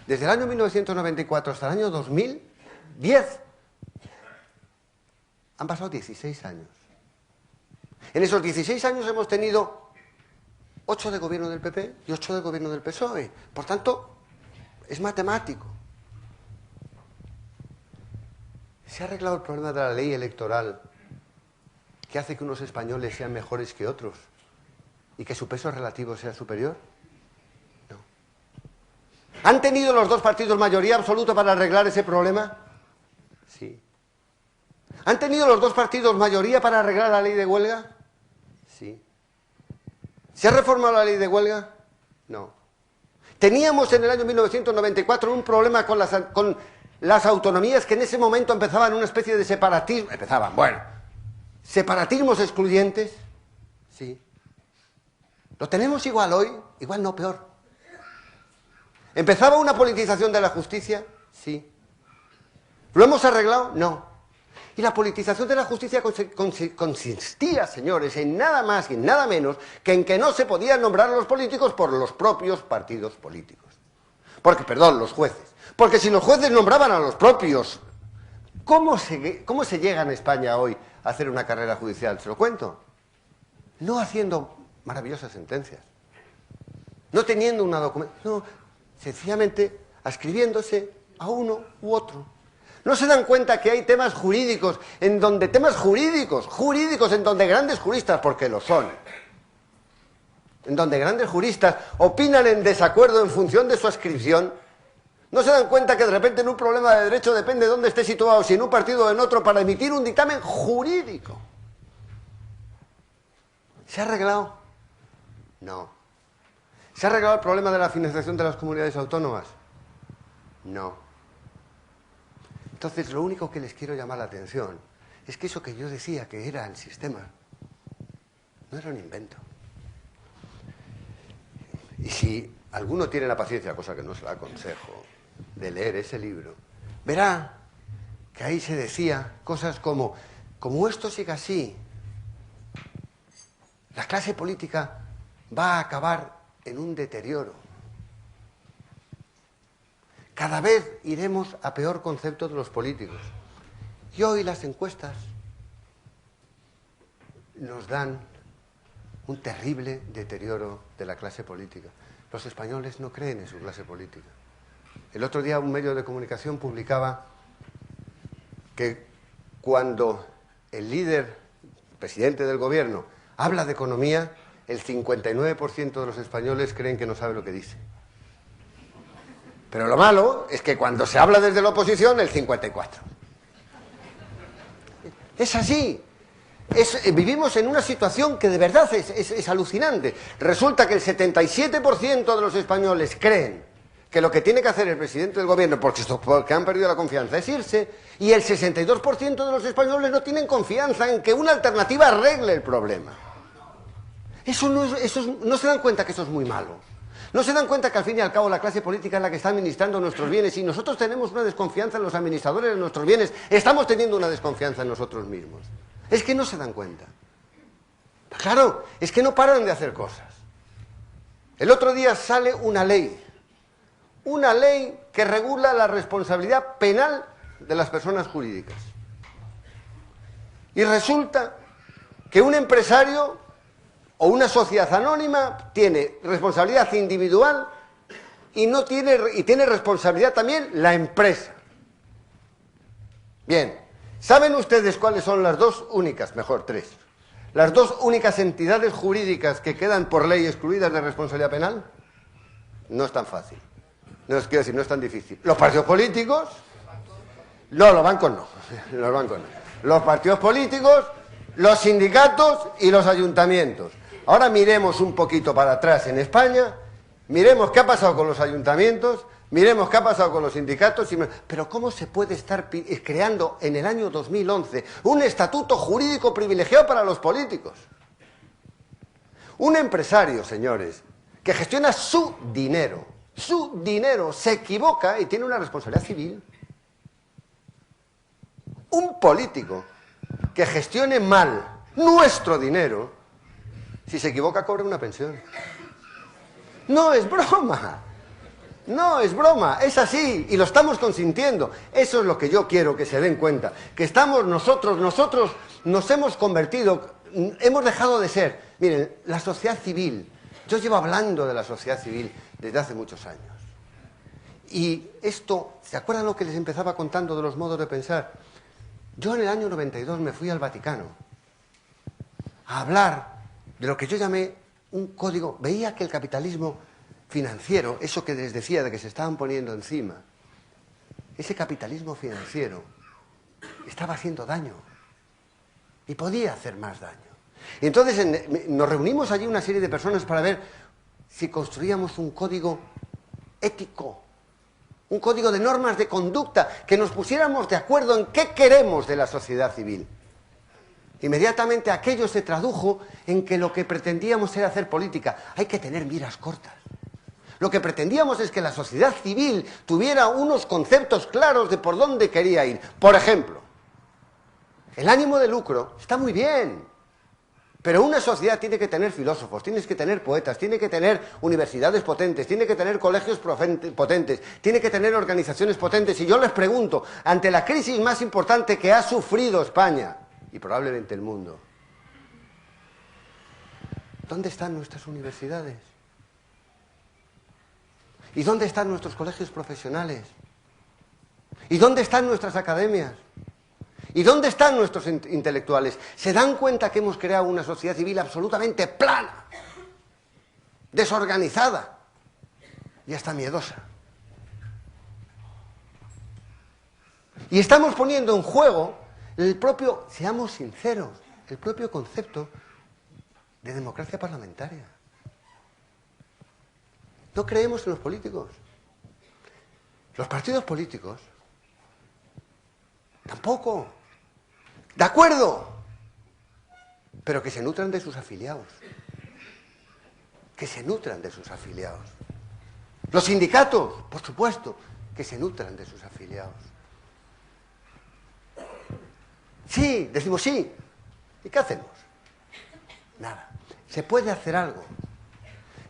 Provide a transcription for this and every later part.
Desde el año 1994 hasta el año 2010 han pasado 16 años. En esos 16 años hemos tenido 8 de gobierno del PP y 8 de gobierno del PSOE. Por tanto, es matemático. ¿Se ha arreglado el problema de la ley electoral que hace que unos españoles sean mejores que otros y que su peso relativo sea superior? No. ¿Han tenido los dos partidos mayoría absoluta para arreglar ese problema? Sí. ¿Han tenido los dos partidos mayoría para arreglar la ley de huelga? Sí. ¿Se ha reformado la ley de huelga? No. Teníamos en el año 1994 un problema con las autonomías que en ese momento empezaban una especie de separatismo. ¿Separatismos excluyentes? Sí. ¿Lo tenemos igual hoy? Igual no, peor. ¿Empezaba una politización de la justicia? Sí. ¿Lo hemos arreglado? No. Y la politización de la justicia consistía, señores, en nada más y en nada menos que en que no se podían nombrar a los políticos por los propios partidos políticos. Los jueces. Porque si los jueces nombraban a los propios, ¿cómo se llega en España hoy a hacer una carrera judicial? ¿Se lo cuento? No haciendo maravillosas sentencias. No teniendo una documentación. No, sencillamente ascribiéndose a uno u otro. ¿No se dan cuenta que hay temas jurídicos en donde grandes juristas, porque lo son, en donde grandes juristas opinan en desacuerdo en función de su adscripción? ¿No se dan cuenta que de repente en un problema de derecho depende de dónde esté situado, si en un partido o en otro, para emitir un dictamen jurídico? ¿Se ha arreglado? No. ¿Se ha arreglado el problema de la financiación de las comunidades autónomas? No. Entonces, lo único que les quiero llamar la atención es que eso que yo decía que era el sistema no era un invento. Y si alguno tiene la paciencia, cosa que no se la aconsejo, de leer ese libro, verá que ahí se decía cosas como esto siga así, la clase política va a acabar en un deterioro. Cada vez iremos a peor concepto de los políticos. Y hoy las encuestas nos dan un terrible deterioro de la clase política. Los españoles no creen en su clase política. El otro día un medio de comunicación publicaba que cuando el líder, presidente del gobierno, habla de economía, el 59% de los españoles creen que no sabe lo que dice. Pero lo malo es que cuando se habla desde la oposición, el 54%. Es así. Vivimos en una situación que de verdad es alucinante. Resulta que el 77% de los españoles creen que lo que tiene que hacer el presidente del gobierno, porque han perdido la confianza, es irse, y el 62% de los españoles no tienen confianza en que una alternativa arregle el problema. No se dan cuenta que eso es muy malo. ¿No se dan cuenta que al fin y al cabo la clase política es la que está administrando nuestros bienes y nosotros tenemos una desconfianza en los administradores de nuestros bienes? Estamos teniendo una desconfianza en nosotros mismos. Es que no se dan cuenta. Claro, es que no paran de hacer cosas. El otro día sale una ley que regula la responsabilidad penal de las personas jurídicas. Y resulta que un empresario o una sociedad anónima tiene responsabilidad individual y tiene responsabilidad también la empresa. Bien, ¿saben ustedes cuáles son las dos únicas, tres, las dos únicas entidades jurídicas que quedan por ley excluidas de responsabilidad penal? No es tan fácil. No es tan difícil. Los partidos políticos, no, los bancos no. Los partidos políticos, los sindicatos y los ayuntamientos. Ahora miremos un poquito para atrás en España, miremos qué ha pasado con los ayuntamientos, miremos qué ha pasado con los sindicatos, pero ¿cómo se puede estar creando en el año 2011 un estatuto jurídico privilegiado para los políticos? Un empresario, señores, que gestiona su dinero, se equivoca y tiene una responsabilidad civil. Un político que gestione mal nuestro dinero, si se equivoca cobra una pensión. No es broma. No, es broma, es así, y lo estamos consintiendo. Eso es lo que yo quiero que se den cuenta, que estamos nosotros nos hemos convertido, hemos dejado de ser. Miren, la sociedad civil, yo llevo hablando de la sociedad civil desde hace muchos años. Y esto, ¿se acuerdan lo que les empezaba contando de los modos de pensar? Yo en el año 92 me fui al Vaticano a hablar de lo que yo llamé un código. Veía que el capitalismo financiero, eso que les decía de que se estaban poniendo encima, ese capitalismo financiero estaba haciendo daño y podía hacer más daño. Y entonces nos reunimos allí una serie de personas para ver si construíamos un código ético, un código de normas de conducta, que nos pusiéramos de acuerdo en qué queremos de la sociedad civil. Inmediatamente aquello se tradujo en que lo que pretendíamos era hacer política. Hay que tener miras cortas. Lo que pretendíamos es que la sociedad civil tuviera unos conceptos claros de por dónde quería ir. Por ejemplo, el ánimo de lucro está muy bien, pero una sociedad tiene que tener filósofos, tiene que tener poetas, tiene que tener universidades potentes, tiene que tener colegios potentes, tiene que tener organizaciones potentes. Y yo les pregunto, ante la crisis más importante que ha sufrido España, y probablemente el mundo, ¿dónde están nuestras universidades? ¿Y dónde están nuestros colegios profesionales? ¿Y dónde están nuestras academias? ¿Y dónde están nuestros intelectuales? ¿Se dan cuenta que hemos creado una sociedad civil absolutamente plana, desorganizada y hasta miedosa? Y estamos poniendo en juego el propio, seamos sinceros, el propio concepto de democracia parlamentaria. No creemos en los políticos. Los partidos políticos tampoco. De acuerdo, pero que se nutran de sus afiliados. Que se nutran de sus afiliados. Los sindicatos, por supuesto, que se nutran de sus afiliados. Sí, decimos sí. ¿Y qué hacemos? Nada. Se puede hacer algo.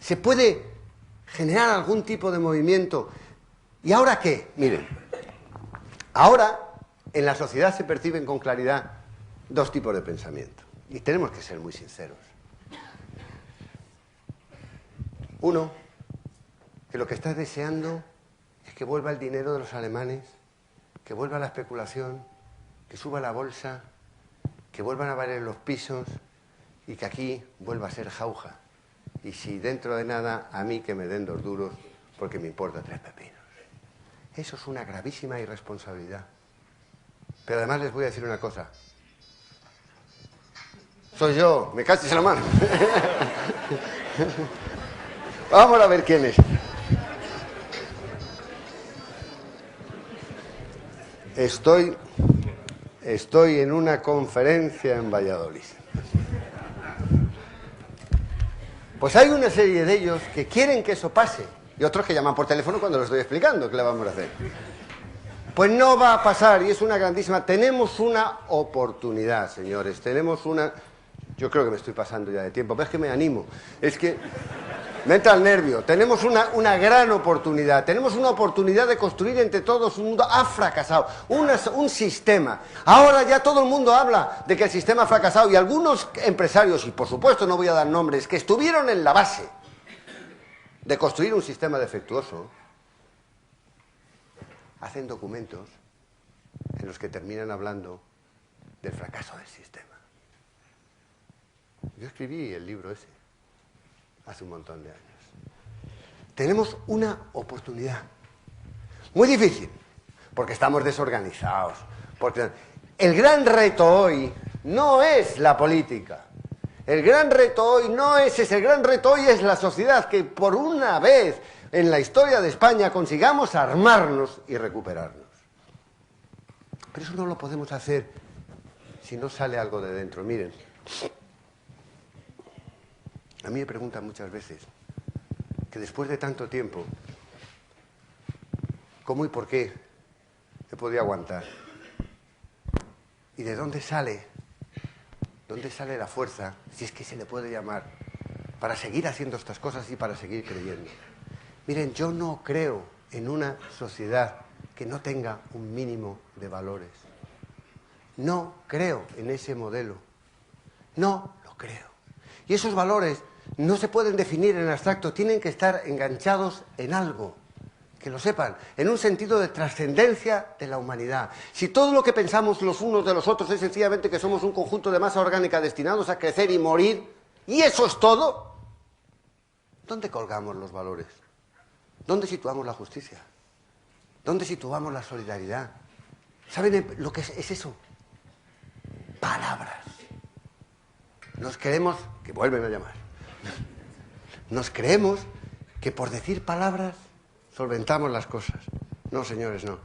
Se puede generar algún tipo de movimiento. ¿Y ahora qué? Miren, ahora en la sociedad se perciben con claridad dos tipos de pensamiento. Y tenemos que ser muy sinceros. Uno, que lo que está deseando es que vuelva el dinero de los alemanes, que vuelva la especulación, que suba la bolsa, que vuelvan a valer los pisos y que aquí vuelva a ser jauja. Y si dentro de nada, a mí que me den 2 duros porque me importa 3 pepinos. Eso es una gravísima irresponsabilidad. Pero además les voy a decir una cosa. Soy yo, me cachis en la mano. Vamos a ver quién es. Estoy en una conferencia en Valladolid. Pues hay una serie de ellos que quieren que eso pase y otros que llaman por teléfono cuando lo estoy explicando. ¿Qué le vamos a hacer? Pues no va a pasar y es una grandísima... Tenemos una oportunidad, señores. Tenemos una... Yo creo que me estoy pasando ya de tiempo. Pero es que me animo. Es que me entra el nervio. Tenemos una gran oportunidad. Tenemos una oportunidad de construir entre todos un mundo. Ha fracasado. Un sistema. Ahora ya todo el mundo habla de que el sistema ha fracasado. Y algunos empresarios, y por supuesto no voy a dar nombres, que estuvieron en la base de construir un sistema defectuoso, hacen documentos en los que terminan hablando del fracaso del sistema. Yo escribí el libro ese hace un montón de años. Tenemos una oportunidad muy difícil, porque estamos desorganizados. Porque el gran reto hoy no es la política. El gran reto hoy no es ese. El gran reto hoy es la sociedad, que por una vez en la historia de España consigamos armarnos y recuperarnos. Pero eso no lo podemos hacer si no sale algo de dentro. Miren, a mí me preguntan muchas veces que después de tanto tiempo, ¿cómo y por qué he podido aguantar? ¿Y de dónde sale la fuerza, si es que se le puede llamar, para seguir haciendo estas cosas y para seguir creyendo? Miren, yo no creo en una sociedad que no tenga un mínimo de valores. No creo en ese modelo. No lo creo. Y esos valores no se pueden definir en abstracto, tienen que estar enganchados en algo. Que lo sepan, en un sentido de trascendencia de la humanidad. Si todo lo que pensamos los unos de los otros es sencillamente que somos un conjunto de masa orgánica destinados a crecer y morir, y eso es todo, ¿dónde colgamos los valores? ¿Dónde situamos la justicia? ¿Dónde situamos la solidaridad? ¿Saben lo que es eso? Palabras. Nos creemos, que vuelven a llamar, nos creemos que por decir palabras solventamos las cosas. No, señores, no.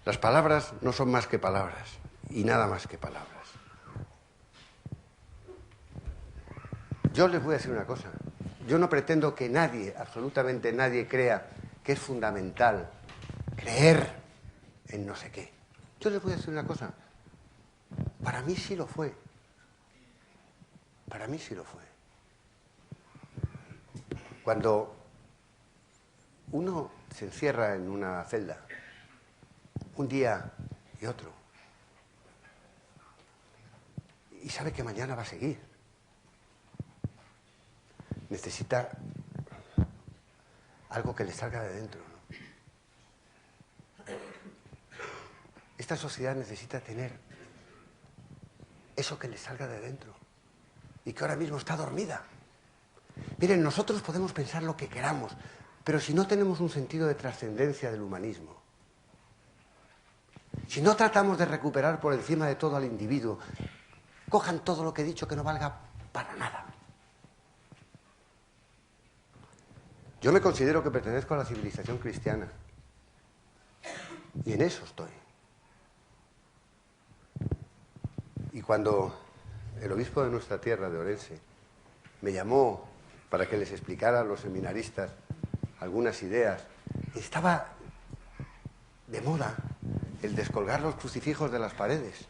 Las palabras no son más que palabras, y nada más que palabras. Yo les voy a decir una cosa. Yo no pretendo que nadie, absolutamente nadie, crea que es fundamental creer en no sé qué. Yo les voy a decir una cosa. Para mí sí lo fue. Para mí sí lo fue. Cuando uno se encierra en una celda, un día y otro, y sabe que mañana va a seguir, necesita algo que le salga de dentro, ¿no? Esta sociedad necesita tener eso que le salga de dentro y que ahora mismo está dormida. Miren, nosotros podemos pensar lo que queramos, pero si no tenemos un sentido de trascendencia del humanismo, si no tratamos de recuperar por encima de todo al individuo, cojan todo lo que he dicho que no valga para nada. Yo me considero que pertenezco a la civilización cristiana y en eso estoy. Y cuando el obispo de nuestra tierra, de Orense, me llamó para que les explicara a los seminaristas algunas ideas, estaba de moda el descolgar los crucifijos de las paredes.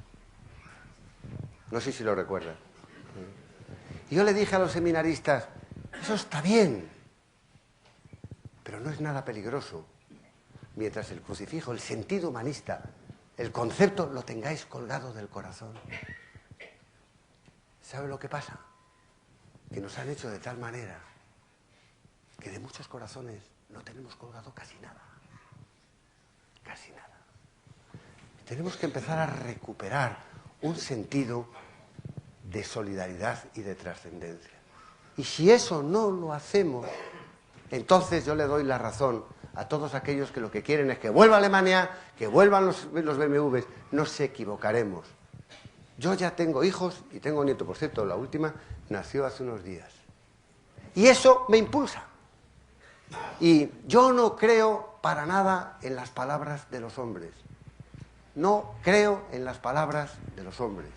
No sé si lo recuerdan. Y yo le dije a los seminaristas, eso está bien, pero no es nada peligroso, mientras el crucifijo, el sentido humanista, el concepto, lo tengáis colgado del corazón. ¿Sabe lo que pasa? Que nos han hecho de tal manera que de muchos corazones no tenemos colgado casi nada. Casi nada. Tenemos que empezar a recuperar un sentido de solidaridad y de trascendencia. Y si eso no lo hacemos, entonces yo le doy la razón a todos aquellos que lo que quieren es que vuelva Alemania, que vuelvan los BMWs. Nos equivocaremos. Yo ya tengo hijos y tengo nieto, por cierto, la última nació hace unos días. Y eso me impulsa. Y yo no creo para nada en las palabras de los hombres. No creo en las palabras de los hombres.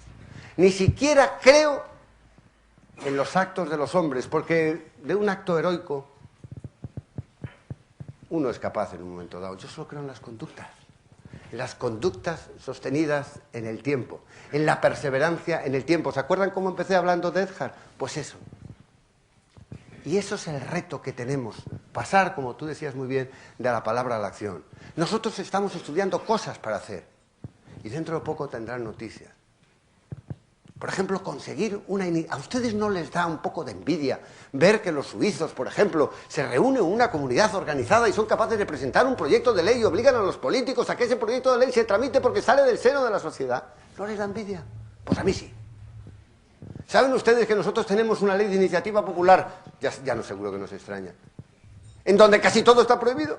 Ni siquiera creo en los actos de los hombres, porque de un acto heroico uno es capaz en un momento dado. Yo solo creo en las conductas sostenidas en el tiempo, en la perseverancia en el tiempo. ¿Se acuerdan cómo empecé hablando de Edgar? Pues eso. Y eso es el reto que tenemos, pasar, como tú decías muy bien, de la palabra a la acción. Nosotros estamos estudiando cosas para hacer y dentro de poco tendrán noticias. Por ejemplo, conseguir una... ¿A ustedes no les da un poco de envidia ver que los suizos, por ejemplo, se reúnen en una comunidad organizada y son capaces de presentar un proyecto de ley y obligan a los políticos a que ese proyecto de ley se tramite porque sale del seno de la sociedad? ¿No les da envidia? Pues a mí sí. ¿Saben ustedes que nosotros tenemos una ley de iniciativa popular? Ya no, seguro que nos extraña. ¿En donde casi todo está prohibido?